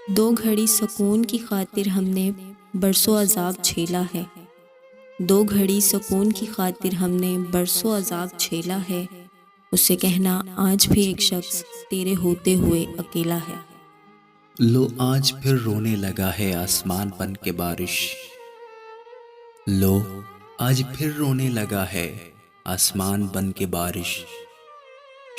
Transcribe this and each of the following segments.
دو گھڑی سکون کی خاطر ہم نے برسوں عذاب جھیلا ہے، دو گھڑی سکون کی خاطر ہم نے برسوں عذاب جھیلا ہے، اسے کہنا آج بھی ایک شخص تیرے ہوتے ہوئے اکیلا ہے۔ لو آج پھر رونے لگا ہے آسمان بن کے بارش، لو آج پھر رونے لگا ہے آسمان بن کے بارش،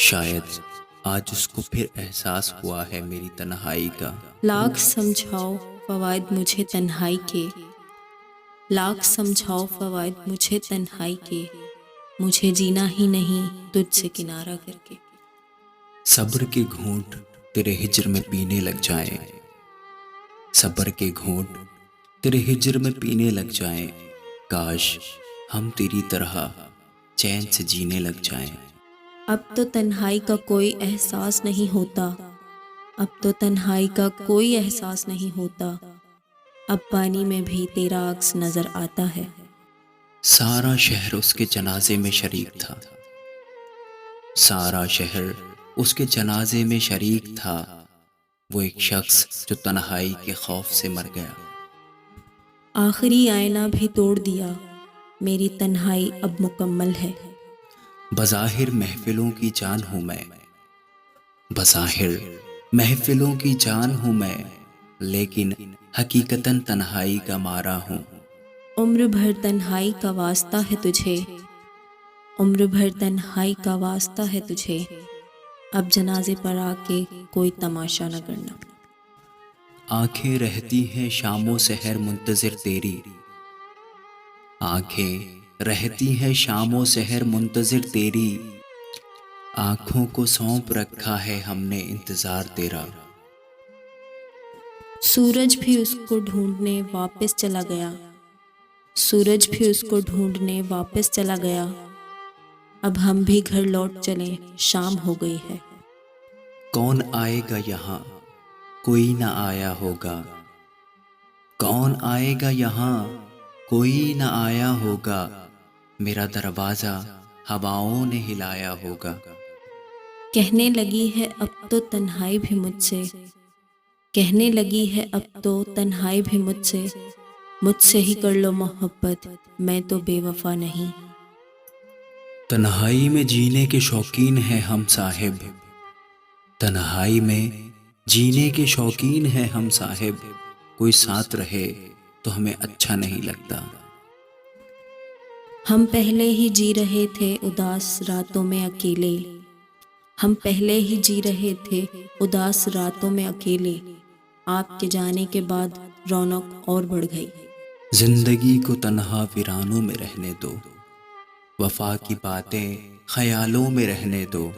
شاید آج اس کو پھر احساس ہوا ہے میری تنہائی کا۔ لاکھ سمجھاؤ فوائد مجھے تنہائی کے، لاکھ سمجھاؤ فوائد مجھے تنہائی کے، مجھے جینا ہی نہیں تجھ سے کنارہ کر کے۔ صبر کے گھونٹ تیرے ہجر میں پینے لگ جائیں، صبر کے گھونٹ تیرے ہجر میں پینے لگ جائیں، کاش ہم تیری طرح چین سے جینے لگ جائیں۔ اب تو تنہائی کا کوئی احساس نہیں ہوتا، اب تو تنہائی کا کوئی احساس نہیں ہوتا، اب پانی میں بھی تیرا عکس نظر آتا ہے۔ سارا شہر اس کے جنازے میں شریک تھا، سارا شہر اس کے جنازے میں شریک تھا، وہ ایک شخص جو تنہائی کے خوف سے مر گیا۔ آخری آئینہ بھی توڑ دیا، میری تنہائی اب مکمل ہے۔ بظاہر محفلوں کی جان ہوں میں، بظاہر محفلوں کی جان ہوں میں، لیکن حقیقتاً تنہائی کا مارا ہوں۔ عمر بھر تنہائی کا واسطہ ہے تجھے، عمر بھر تنہائی کا واسطہ ہے تجھے، اب جنازے پر آ کے کوئی تماشا نہ کرنا۔ آنکھیں رہتی ہیں شام و سحر منتظر تیری، آنکھیں رہتی ہیں شام و سحر منتظر تیری، آنکھوں کو سونپ رکھا ہے ہم نے انتظار تیرا۔ سورج بھی اس کو ڈھونڈنے واپس چلا گیا، سورج بھی اس کو ڈھونڈنے واپس چلا گیا، اب ہم بھی گھر لوٹ چلیں شام ہو گئی ہے۔ کون آئے گا یہاں کوئی نہ آیا ہوگا، کون آئے گا یہاں کوئی نہ آیا ہوگا، میرا دروازہ ہواؤں نے ہلایا ہوگا۔ کہنے لگی ہے اب تو تنہائی بھی مجھ سے، کہنے لگی ہے اب تو تنہائی بھی مجھ سے ہی کر لو محبت، میں تو بے وفا نہیں۔ تنہائی میں جینے کے شوقین ہیں ہم صاحب، تنہائی میں جینے کے شوقین ہیں ہم صاحب، کوئی ساتھ رہے تو ہمیں اچھا نہیں لگتا۔ ہم پہلے ہی جی رہے تھے اداس راتوں میں اکیلے، ہم پہلے ہی جی رہے تھے اداس راتوں میں اکیلے، آپ کے جانے کے بعد رونق اور بڑھ گئی۔ زندگی کو تنہا ویرانوں میں رہنے دو، وفا کی باتیں خیالوں میں رہنے دو،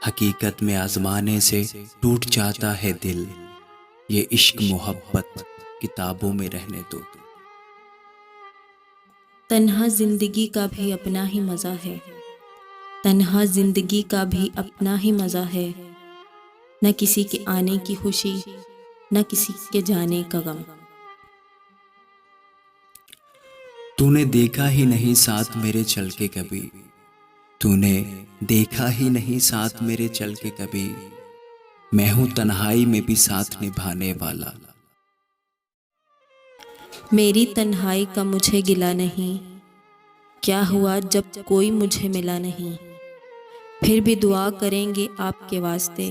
حقیقت میں آزمانے سے ٹوٹ جاتا ہے دل، یہ عشق محبت کتابوں میں رہنے دو۔ تنہا زندگی کا بھی اپنا ہی مزہ ہے، تنہا زندگی کا بھی اپنا ہی مزہ ہے، نہ کسی کے آنے کی خوشی نہ کسی کے جانے کا غم۔ تو نے دیکھا ہی نہیں ساتھ میرے چل کے کبھی، تو نے دیکھا ہی نہیں ساتھ میرے چل کے کبھی، میں ہوں تنہائی میں بھی ساتھ نبھانے والا۔ میری تنہائی کا مجھے گلہ نہیں، کیا ہوا جب کوئی مجھے ملا نہیں، پھر بھی دعا کریں گے آپ کے واسطے،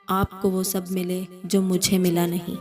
آپ کو وہ سب ملے جو مجھے ملا نہیں۔